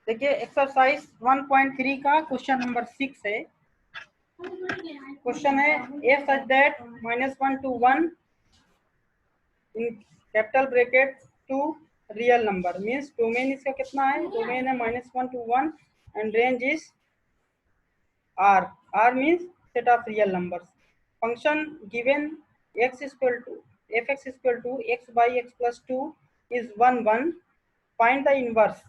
देखिए एक्सरसाइज 1.3 का question number 6 है। क्वेश्चन है f such that -1 to 1 in capital bracket to real number means domain इसका कितना है, डोमेन है -1 to 1 and range is R. R means set of real numbers. Function given x is equal to fx is equal to x by x plus 2 is 1 1. Find the inverse.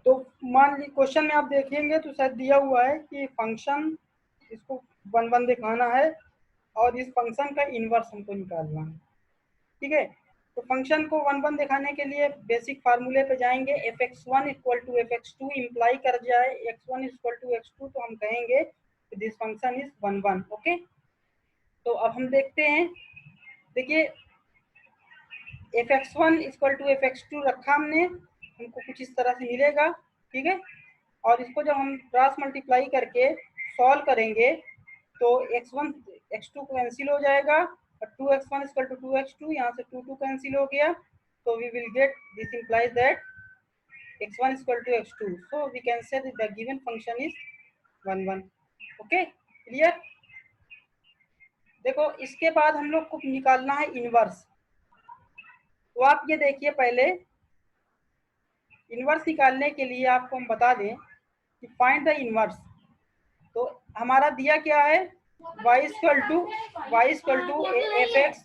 तो मान ली question में आप देखेंगे तो शायद दिया हुआ है कि फंक्शन इसको 1 1 दिखाना है और इस फंक्शन का इनवर्स हमको निकालना है। ठीक है, तो फंक्शन को 1 1 दिखाने के लिए बेसिक फार्मूले पे जाएंगे। fx1 equal to fx2 imply कर जाए x1 इक्वल टू x2 तो हम कहेंगे दिस फंक्शन इज 1 1। ओके, तो अब हम देखते हैं। देखिए fx1 इक्वल टू fx2 रखा हमने, हमको कुछ इस तरह से मिलेगा। ठीक है, और इसको जब हम क्रॉस मल्टीप्लाई करके सॉल्व करेंगे तो x1 x2 कैंसिल हो जाएगा और 2x1 इक्वल टू 2x2, यहाँ से 2 2 कैंसिल हो गया, तो we will get this implies that x1 equal to x2, so we can say that the given function is 1 1। Okay, clear. देखो इसके बाद हम लोग को निकालना है इनवर्स। तो आप ये देखिए, पहले इनवर्स निकालने के लिए आपको हम बता दें कि फाइंड द इनवर्स। तो हमारा दिया क्या है, y equal to fx, y equal to fx,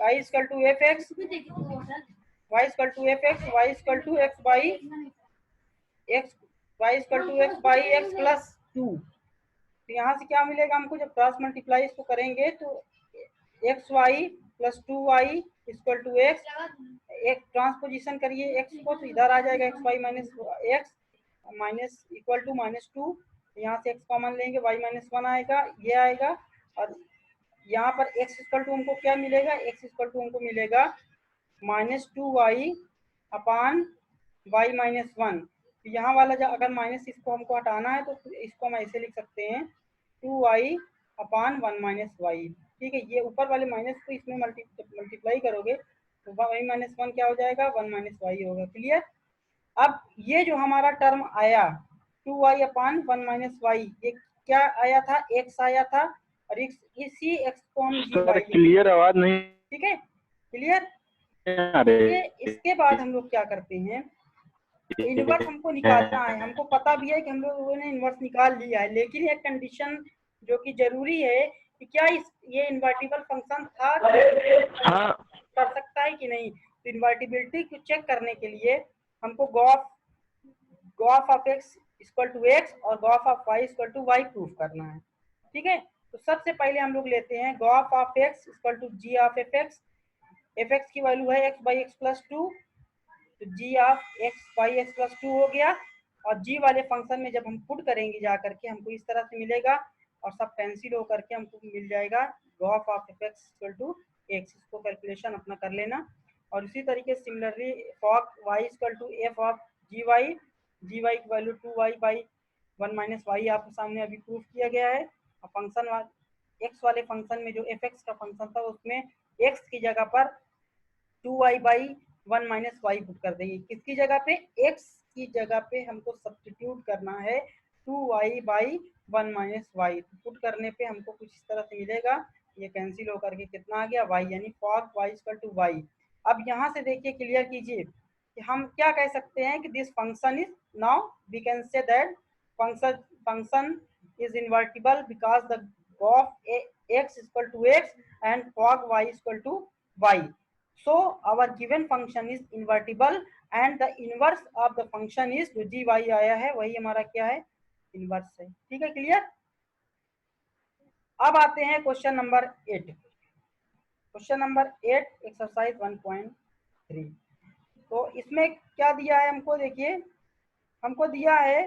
y equal to fx, y equal to x by x, y equal to x by x plus 2। तो यहाँ से क्या मिलेगा हमको, जब क्रॉस मल्टीप्लाई इसको करेंगे तो x y plus 2y equal to x, एक ट्रांसपोजिशन करिए x को तो इधर आ जाएगा x y minus x minus equal to -2, यहाँ से x कॉमन लेंगे y -1 आएगा, ये आएगा, और यहाँ पर x इक्वल टू हमको क्या मिलेगा, x इक्वल टू हमको मिलेगा -2y अपान y -1। तो यहाँ वाला जो अगर माइनस इसको हमको हटाना है तो इसको हम ऐसे लिख सकते हैं 2y अपान 1 - y। ठीक है, ये ऊपर वाले माइनस को इसमें मल्टीप्लाई करोगे तो y -1 क्या हो जाएगा, 1 - y होगा। क्लियर। अब ये जो हमारा टर्म आया 2y अपान 1 - y, ये क्या आया था, x आया था, और इसी x को हम gy, क्लियर आवाज नहीं। ठीक है, क्लियर। इसके बाद हम लोग क्या करते हैं, इनवर्स हमको निकालना है। हमको पता भी है कि हम लोगों ने इनवर्स निकाल लिया है, लेकिन एक कंडीशन जो कि जरूरी है कि क्या ये इन्वर्टिबल फंक्शन था, कर सकता है कि नहीं। तो इन्वर्टिबिलिटी को चेक करने के लिए हमको gof of x equal to x और gof of y equal to y proof करना है। ठीक है, तो सबसे पहले हम लोग लेते हैं gof of x equal to g of fx की वैल्यू है x बाई एक्स प्लस 2, तो g of x by x plus 2 हो गया, और g वाले फंक्शन में जब हम पुट करेंगे जा करके हमको इस तरह से मिलेगा, और सब कैंसिल हो करके हमको मिल जाएगा gof of fx equal to x। इसको कैलकुलेशन अपना कर लेना। और इसी तरीके से similarly fog y equal to f of gy की वैल्यू 2y बाई 1 - y आपके सामने अभी प्रूफ किया गया है। और फंक्शन x वाले फंक्शन में जो fx का फंक्शन था उसमें x की जगह पर 2y बाई 1 - y पुट कर देंगे। किसकी जगह पे, x की जगह पे हमको सब्स्टिट्यूट करना है 2y बाई 1 - y। पुट करने पे हमको कुछ इस तरह से मिलेगा, ये कैंसिल होकर के कितना आ गया y, यानी fog y equal to y। अब यहाँ से देखिए, क्लियर कीजिए कि हम क्या कह सकते हैं कि this function is, now we can say that function is invertible because the of x equal to x and fog y equal to y। So our given function is invertible and the inverse of the function is, जो gy आया है वही हमारा क्या है, inverse है। ठीक है, क्लियर। अब आते हैं question number 8। Question number 8 exercise 1.3। तो इसमें क्या दिया है हमको, देखिए हमको दिया है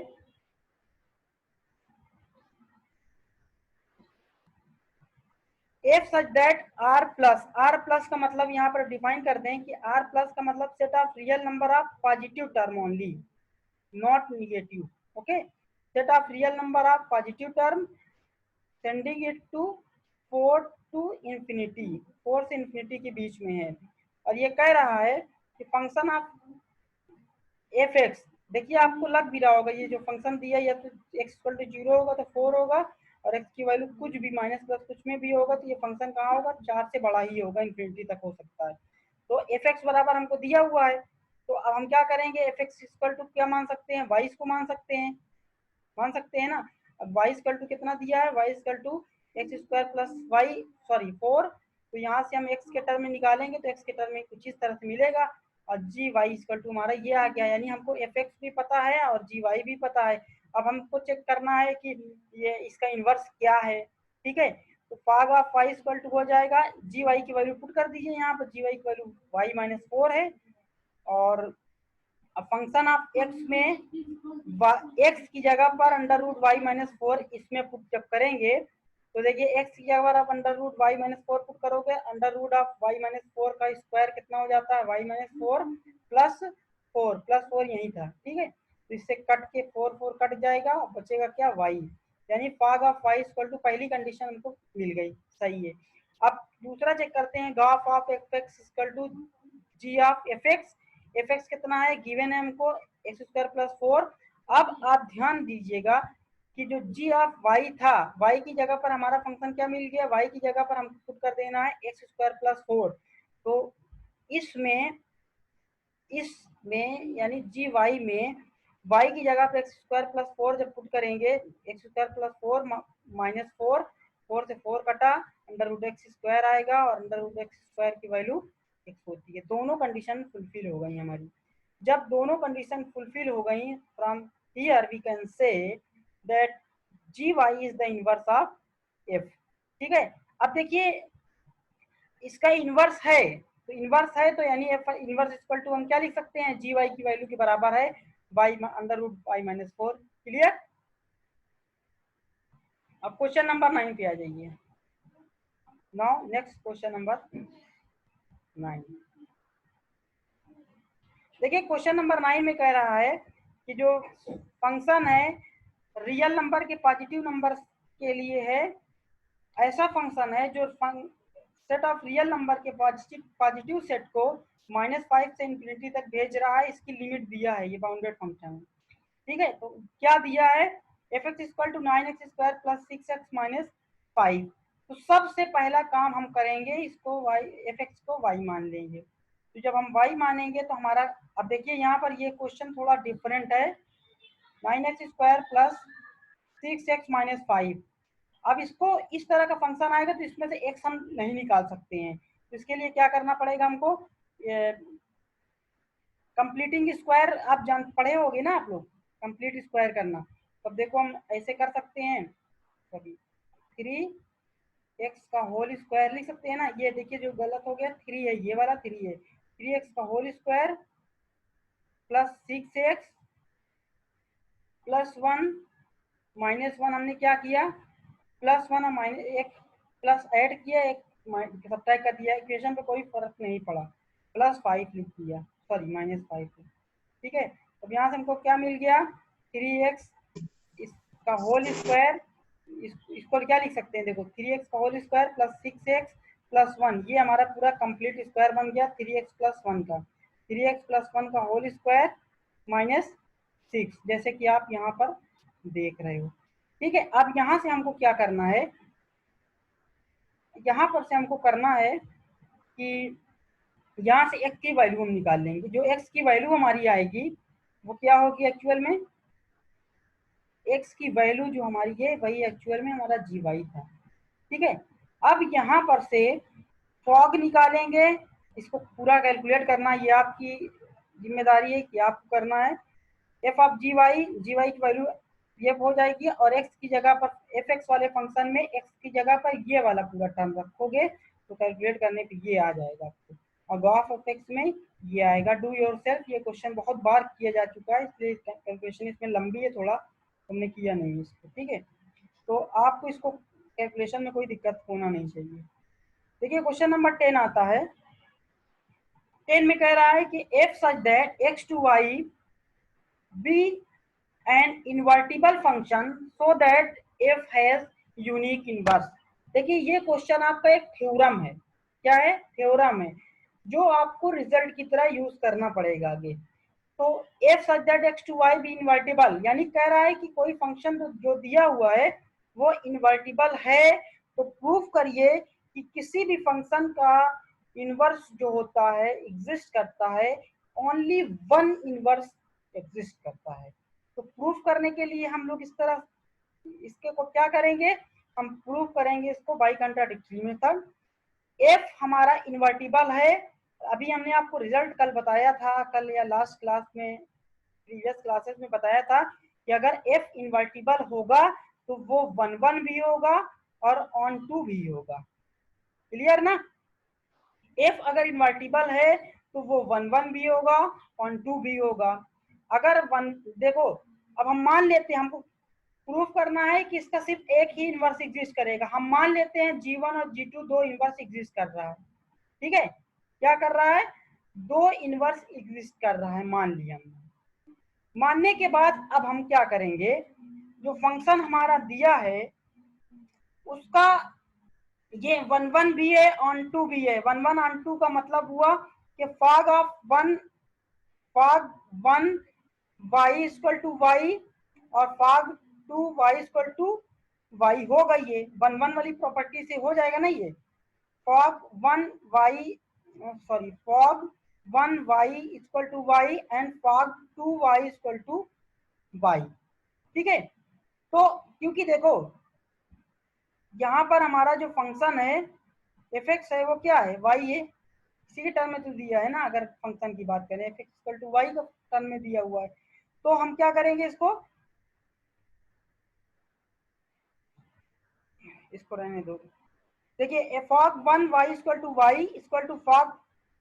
f such that R plus का मतलब यहाँ पर डिफाइन कर दें कि आर प्लस का मतलब set of real number of positive term only, not negative. Okay, set of real number of positive term sending it to 4 to infinity, 4 से इन्फिनिटी के बीच में है। और ये कह रहा है कि फंक्शन ऑफ एफ एक्स, देखिए आपको लग भी रहा होगा ये जो फंक्शन दिया या तो एक्स इक्वल टू 0 होगा तो 4 होगा, और एक्स की वैल्यू कुछ भी माइनस प्लस कुछ में भी होगा तो ये फंक्शन कहाँ होगा, 4 से बड़ा ही होगा, इन्फिनिटी तक हो सकता है। तो एफ एक्स बराबर हमको दिया हुआ है, तो अब हम क्या करेंगे, एफ एक्स इक्वल टू क्या मान सकते हैं, वाई को मान सकते हैं ना। अब वाई इक्वल टू कितना दिया है, y equal to x square plus y sorry 4, तो यहाँ से हम एक्स के टर्म में निकालेंगे तो एक्स के टर्म में कुछ इस तरह से मिलेगा, और जी वाई इक्वल टू हमारा ये आ गया, यानी हमको एफ एक्स भी पता है और जी वाई भी पता है। अब हमको चेक करना है कि ये इसका इन्वर्स क्या है, ठीक है। तो पाग ऑफ वाई इक्वल टू हो जाएगा, जी वाई की वैल्यू पुट कर दीजिए यहाँ पर, जी वाई की वैल्यू वाई माइनस 4 है, और अब फंक्शन ऑफ एक्स में एक्स की जगह पर अंडर रूट वाई माइनस 4 इसमें पुट जब करेंगे तो देखिए एक्स की जगह पर आप under root Y minus 4 put करोगे, under root of Y minus 4 का स्क्वायर कितना हो जाता है, वाई माइनस 4 प्लस 4 यही था, ठीक है। तो इससे कट के 4 कट जाएगा, बचेगा क्या, वाई, यानी पाग ऑफ वाई इक्वल टू पहली कंडीशन हमको मिल गई, सही है। अब दूसरा चेक करते हैं, graph of F x equal to G of F X कितना है, गिवन है हमको एक्स स्क्वायर प्लस 4। अब आप ध्यान दीजिएगा कि जो जी ऑफ वाई था, वाई की जगह पर हमारा फंक्शन क्या मिल गया, वाई की जगह पर हमको पुट कर देना है एक्स स्क्वायर प्लस 4। तो इसमें यानी जी वाई में वाई की जगह पर एक्स स्क्वायर प्लस 4 जब पुट करेंगे, एक्स स्क्वायर प्लस 4 माइनस 4 से 4 कटा, अंडर रूट एक्स स्क्वायर आएगा, और अंडर रूट एक्स स्क्वायर की वैल्यू एक्स होती है। दोनों कंडीशन फुलफिल हो गई हमारी। जब दोनों कंडीशन फुलफिल हो गई, from here we can say that g y is the inverse of f, ठीक है। अब देखिए इसका इनवर्स है, तो इनवर्स है तो यानी एफ इनवर्स इक्वल टू हम क्या लिख सकते हैं, जी वाई की वैल्यू के बराबर है y under root Y minus 4। Clear. अब क्वेश्चन नंबर 9 पे आ जाइए। नाउ नेक्स्ट क्वेश्चन नंबर 9, देखिए क्वेश्चन नंबर 9 में कह रहा है कि जो फंक्शन है रियल नंबर के पॉजिटिव नंबर के लिए है, ऐसा फंक्शन है जो सेट ऑफ रियल नंबर के पॉजिटिव सेट को -5 से इंफिनिटी तक भेज रहा है, इसकी लिमिट दिया है, ये बाउंडेड फंक्शन है, ठीक है। तो क्या दिया है, f x equal to 9x स्क्वायर प्लस 6x माइनस 5। तो सबसे पहला काम हम करेंगे, इसको y एफ एक्स को y मान लेंगे। तो जब हम y मानेंगे तो हमारा, अब देखिए यहाँ पर ये क्वेश्चन थोड़ा डिफरेंट है, 9x स्क्वायर प्लस 6x माइनस 5। अब इसको इस तरह का फंक्शन आएगा तो इसमें से x हम नहीं निकाल सकते हैं, तो इसके लिए क्या करना पड़ेगा हमको, कंप्लीटिंग स्क्वायर आप जान पढ़े होगे ना आप लोग, कंप्लीट स्क्वायर करना। तो देखो हम ऐसे कर सकते हैं, सॉरी 3x का होल स्क्वायर लिख सकते हैं ना, ये देखिए जो गलत हो गया 3 है, ये वाला 3 है, 3x का whole square plus 6x plus 1 minus 1, हमने क्या किया प्लस 1 और माइनस एक प्लस ऐड किया, एक सब्ट्रैक्ट कर दिया, इक्वेशन पे कोई फर्क नहीं पड़ा, प्लस 5 लिख दिया, सॉरी -5, ठीक है। अब यहाँ से हमको क्या मिल गया, 3x इसका होल स्क्वायर, इसको क्या लिख सकते हैं, देखो 3x का whole square plus 6x plus 1, ये हमारा पूरा कंप्लीट स्क्वायर बन गया 3x प्लस 1 का, 3x प्लस 1 का होल स्क्वायर माइनस 6, जैसे कि आप यहाँ पर देख रहे हो, ठीक है। अब यहाँ से हमको क्या करना है, यहाँ पर से हमको करना है कि यहाँ से x की वैल्यू हम निकाल लेंगे, जो x की वैल्यू हमारी आएगी वो क्या होगी एक्चुअल में, x की वैल्यू जो हमारी है वही एक्चुअल में हमारा जी वाई था, ठीक है। अब यहाँ पर से फॉग निकालेंगे, इसको पूरा कैलकुलेट करना ये आपकी जिम्मेदारी है कि आपको करना है, एफ ऑफ जी वाई की वैल्यू ये हो जाएगी, और x की जगह पर एफ एक्स वाले फंक्शन में x की जगह पर ये वाला पूरा टर्म रखोगे तो कैलकुलेट करने पे ये आ जाएगा आपको, और गाफ ऑफ एक्स में ये आएगा। डू योर सेल्फ, ये क्वेश्चन बहुत बार किया जा चुका है इसलिए कैलकुलेशन इसमें लंबी है थोड़ा, तुमने किया नहीं इसको, ठीक है। तो आपको इसको कैलकुलेशन में कोई दिक्कत होना नहीं चाहिए। देखिए क्वेश्चन नंबर 10 आता है, 10 में कह रहा है कि f such that x to y be an invertible function so that f has unique inverse. देखिए ये क्वेश्चन आपका एक थ्योरम है, क्या है, थ्योरम है, जो आपको रिजल्ट की तरह यूज करना पड़ेगा आगे। तो f such that x to y be invertible, यानी कह रहा है कि कोई फंक्शन जो दिया हुआ है वो इन्वर्टिबल है, तो प्रूफ करिए कि किसी भी फंक्शन का इनवर्स जो होता है एग्जिस्ट करता है, ओनली वन इनवर्स एग्जिस्ट करता है। तो प्रूफ करने के लिए हम लोग इस तरह इसके को क्या करेंगे, हम प्रूफ करेंगे इसको बाय कॉन्ट्राडिक्टरी मेथड। एफ हमारा इन्वर्टिबल है, अभी हमने आपको रिजल्ट कल बताया था, कल या लास्ट क्लास में, प्रीवियस क्लासेस में बताया था कि अगर एफ इन्वर्टिबल होगा तो वो 1 1 भी होगा और ऑन 2 भी होगा। क्लियर ना? एफ अगर इन्वर्टिबल है तो वो 1 1 भी होगा, ऑन 2 भी होगा। अगर वन, देखो अब हम मान लेते हैं, हमको प्रूफ करना है कि इसका सिर्फ एक ही इनवर्स एग्जिस्ट करेगा। हम मान लेते हैं G1 और G2 दो इनवर्स एग्जिस्ट कर रहा है, ठीक है? क्या कर रहा है? दो इनवर्स एग्जिस्ट कर रहा है, मान लिया हमने। मानने के बाद अब हम क्या करेंगे, जो फंक्शन हमारा दिया है उसका ये 1 1 भी है, ऑन 2 भी है। 1 1 ऑन 2 का मतलब हुआ कि fog of 1 y equal to y और fog 2 y equal to y होगा। ये 1 1 वाली प्रॉपर्टी से हो जाएगा ना ये। fog 1 y equal to y and fog 2 y equal to y, ठीक है? तो क्योंकि देखो यहाँ पर हमारा जो फंक्शन है एफ एक्स है वो क्या है, y है, इसी के टर्म में तो दिया है ना। अगर फंक्शन की बात करें f x equal to y का टर्म में दिया हुआ है, तो हम क्या करेंगे, इसको रहने दो। देखिए fog 1 y equal to y equal to fog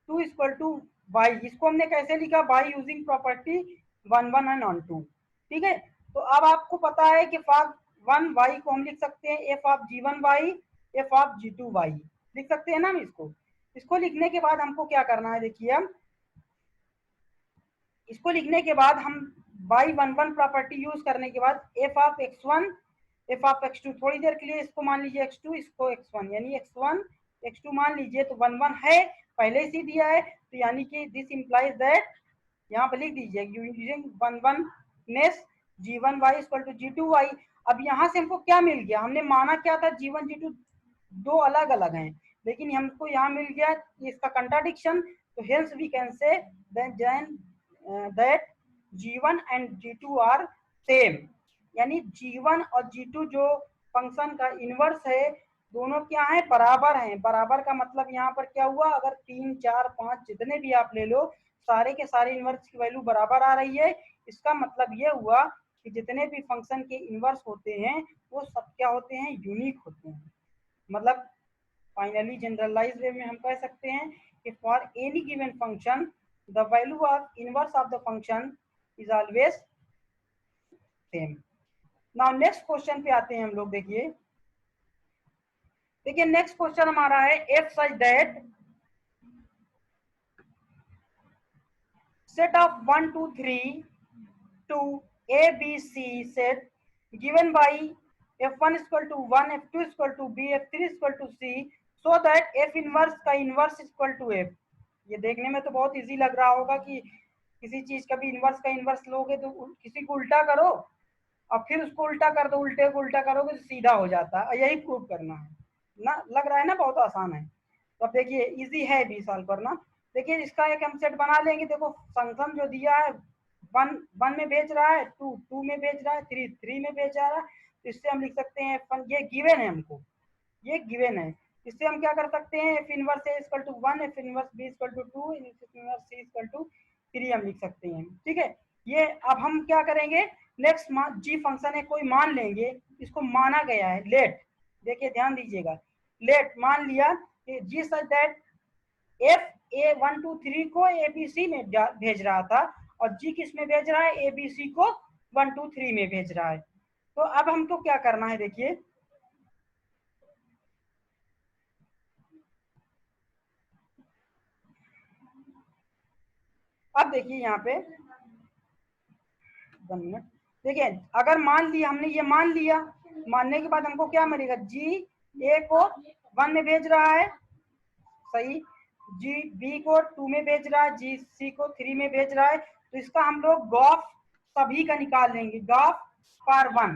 2 equal to y, इसको हमने कैसे लिखा, by using property 1 1 and on 2, ठीक है? तो अब आपको पता है कि fog 1 y को हम लिख सकते हैं F of G1 y, F of G2 y, लिख सकते हैं ना हम इसको लिखने के बाद हमको क्या करना है, देखिए हम इसको लिखने के बाद हम बाई 1 1 प्रॉपर्टी यूज करने के बाद F of x1 F of x2, थोड़ी देर के लिए इसको मान लीजिए x2, इसको x1, यानी x1 x2 मान लीजिए, तो 1 1 है पहले से दिया है, तो यानी कि दिस इंप्लाइज दैट, यहाँ पे लिख दीजिए using 1 1 ness G1 y equal to G2 y। अब यहाँ से हमको क्या मिल गया, हमने माना क्या था G1 G2 दो अलग अलग हैं, लेकिन हमको यहाँ मिल गया इसका कंट्राडिक्शन, तो hence we can say that G1 and G2 are same, यानी G1 और G2 जो फंक्शन का इनवर्स है दोनों क्या है, बराबर हैं। बराबर का मतलब यहाँ पर क्या हुआ, अगर 3 4 5 जितने भी आप ले लो, सारे के सारे इनवर्स की वैल्यू बराबर आ रही है। इसका मतलब ये हुआ कि जितने भी फंक्शन के इनवर्स होते हैं वो सब क्या होते हैं, यूनिक होते हैं। मतलब फाइनली जनरलाइज वे में हम कह सकते हैं कि for any given function the value of inverse of the function is always same. Now next question पे आते हैं हम लोग। देखिए नेक्स्ट क्वेश्चन हमारा है f such that set of 1 2 3 to a b c set given by f1 equal to 1 f2 equal to b f3 equal to c so that f inverse का inverse equal to f। ये देखने में तो बहुत easy लग रहा होगा कि किसी चीज का भी इनवर्स का इनवर्स लोगे तो किसी को उल्टा करो और फिर उसको उल्टा कर दो, उल्टे को उल्टा करोगे तो सीधा हो जाता है, यही प्रूव करना है ना। लग रहा है ना बहुत आसान है। तो अब देखिए इजी है भी सॉल्व करना। देखिए इसका एक हम सेट बना लेंगे। देखो फंक्शन जो दिया है 1 1 में भेज रहा है, 2 2 में भेज रहा है, 3 3 में भेज रहा है, तो इससे हम लिख सकते हैं ये गिवन है हमको, ये गिवन है। इससे हम क्या कर सकते हैं, f inverse a equal to 1, f inverse b equal to 2, f inverse c equal to 3 हम लिख सकते हैं, ठीक है? ये अब हम क्या करेंगे, नेक्स्ट जी फंक्शन है कोई मान लेंगे, इसको माना गया है लेट, देखिए ध्यान दीजिएगा, लेट मान लिया कि जी सच दैट एफ ए 1 2 3 को एबीसी में भेज रहा था और जी किस में भेज रहा है, एबीसी को 1 2 3 में भेज रहा है। तो अब हमको क्या करना है, देखिए अब देखिए यहाँ पे 1 मिनट, देखिए अगर मान लिया हमने, ये मान लिया, मानने के बाद हमको क्या मिलेगा, जी ए को 1 में भेज रहा है, सही, जी बी को 2 में भेज रहा है, जी सी को 3 में भेज रहा है, तो इसका हम लोग गॉफ सभी का निकाल लेंगे। Gof for one,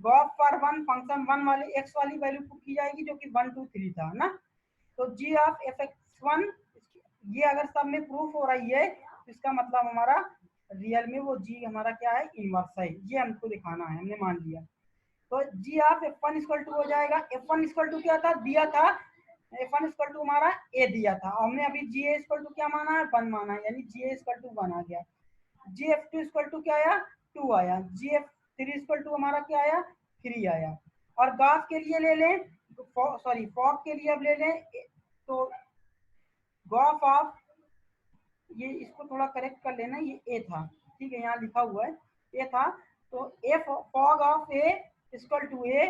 gof for one function one वाले एक्स वाली वैल्यू पुट की जाएगी जो कि 1 2 3 था ना। तो G of F x one, ये अगर सब में प्रूफ हो रही है तो इसका मतलब हमारा रियल में वो जी हमारा क्या है, इनवर्स है। ये हमको दिखाना है, हमने मान लिया। तो G of F one equal to हो जाएगा, एफ वन इक्वल टू क्या था, दिया था एफ वन इक्वल टू हमारा ए दिया था, हमने अभी जी ए इक्वल टू क्या माना है, 1 माना है, यानी जी ए इक्वल टू 1 आ गया। जी एफ टू इक्वल टू क्या आया, 2 आया। जी एफ थ्री इक्वल टू हमारा क्या आया, 3 आया। और गॉफ के लिए ले लें, सॉरी फॉग के लिए अब ले लें, तो गॉफ ऑफ, ये इसको थोड़ा करेक्ट कर लेना, ये ए था, ठीक है, यहाँ लिखा हुआ है ए था। तो A fog of A equal to A,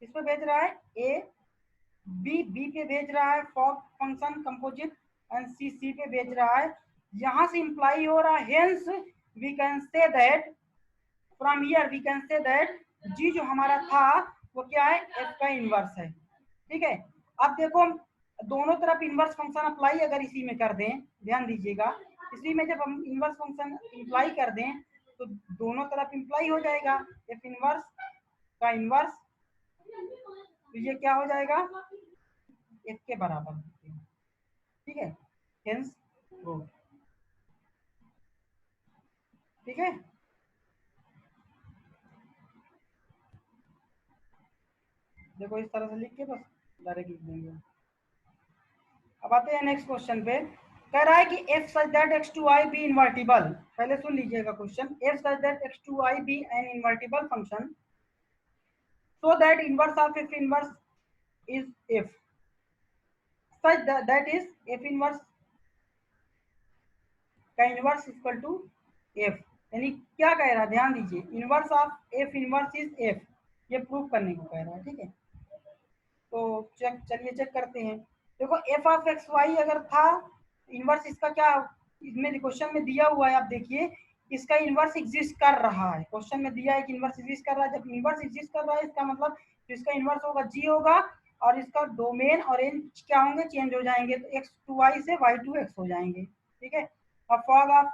किस पे भेज रहा है, ए, बी पे भेज रहा है फॉग फंक्शन कंपोजिट, एंड सी पे भेज रहा है। यहां से इंप्लाई हो रहा है, hence we can say that, from here we can say that G जो हमारा था वो क्या है, एफ का इनवर्स है, ठीक है। अब देखो हम दोनों तरफ इनवर्स फंक्शन अप्लाई अगर इसी में कर दें, ध्यान दीजिएगा, इसी में जब हम इनवर्स फंक्शन इंप्लाई कर दें तो दोनों तरफ इंप्लाई हो जाएगा, एफ इनवर्स का इनवर्स, तो ये क्या हो जाएगा, एफ के बराबर, ठीक है, हेंस प्रूव, ठीक है। देखो इस तरह से लिख के बस डायरेक्ट लिख देंगे। अब आते हैं नेक्स्ट क्वेश्चन पे, कह रहा है कि if such that x2i be invertible, पहले सुन लीजिएगा question, if such that x2i be an invertible function so that inverse of f inverse is f, such that is f inverse का इनवर्स इक्वल टू f, यानी क्या कह रहा है, ध्यान दीजिए, inverse of f inverse is f, ये prove करने को कह रहा है, ठीक है। तो चलिए चेक करते हैं। देखो एफ ऑफ एक्स वाई अगर था, इनवर्स इसका क्या, इसमें क्वेश्चन में दिया हुआ है, आप देखिए इसका इनवर्स एग्जिस्ट कर रहा है, क्वेश्चन में दिया है कि इनवर्स एग्जिस्ट कर रहा है। जब इनवर्स एग्जिस्ट कर रहा है इसका मतलब इसका इनवर्स होगा जी होगा, और इसका डोमेन और रेंज क्या होंगे, चेंज हो जाएंगे, तो एक्स टू वाई से वाई टू एक्स हो जाएंगे, ठीक है। अब fog of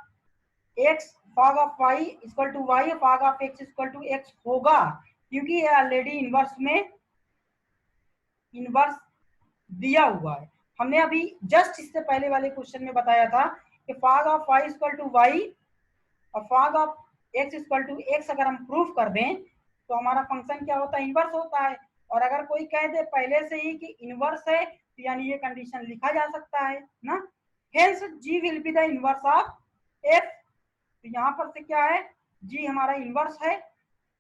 x, fog of Y equal to y, fog of x equal to x होगा, क्योंकि ये ऑलरेडी इनवर्स में इनवर्स दिया हुआ है। हमने अभी जस्ट इससे पहले वाले क्वेश्चन में बताया था कि fog of Y equal to Y और fog of x equal to X अगर हम प्रूफ कर दें तो हमारा फंक्शन क्या होता है, इनवर्स होता है। और अगर कोई कह दे पहले से ही कि इनवर्स है तो यानी ये कंडीशन लिखा जा सकता है ना, hence g will be the inverse of f. तो यहाँ पर से क्या है, जी हमारा इनवर्स है,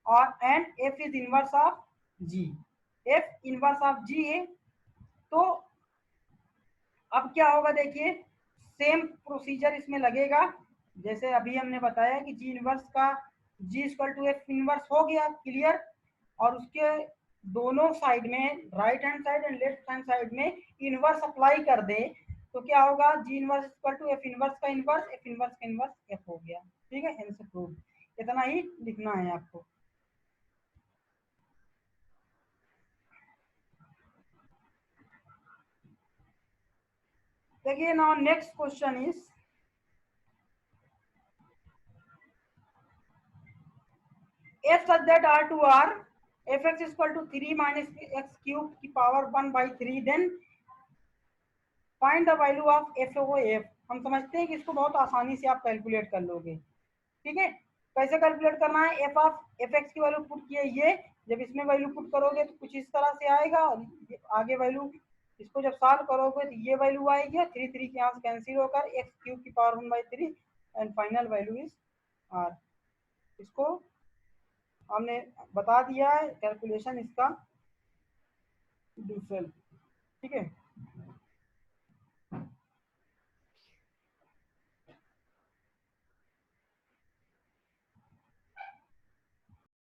और and F is inverse of G, F inverse of G है। तो अब क्या होगा, देखिए सेम प्रोसीजर इसमें लगेगा जैसे अभी हमने बताया कि जी इनवर्स का g equal to f inverse हो गया, क्लियर। और उसके दोनों साइड में, right hand side and left hand side में इनवर्स अप्लाई कर दे तो क्या होगा, g inverse equal to f inverse का इनवर्स, एफ इनवर्स का इनवर्स एफ हो गया, ठीक है, हेंस प्रूव। इतना ही लिखना है आपको। देखिए now next question is, if such that R to R fx is equal to 3 minus x cube की power 1/3, then find the value of f o f। हम समझते हैं कि इसको बहुत आसानी से आप कैलकुलेट कर लोगे, ठीक है। कैसे कैलकुलेट करना है, एफ ऑफ एफ एक्स की वैल्यू पुट किए, ये जब इसमें वैल्यू पुट करोगे तो कुछ इस तरह से आएगा, और आगे वैल्यू इसको जब सॉल्व करोगे तो ये वैल्यू आएगी, 3 3 के यहाँ से कैंसिल होकर एक्स क्यूब की power 1/3 and final value is r. इसको हमने बता दिया है कैलकुलेशन इसका डू सेल्फ, ठीक है।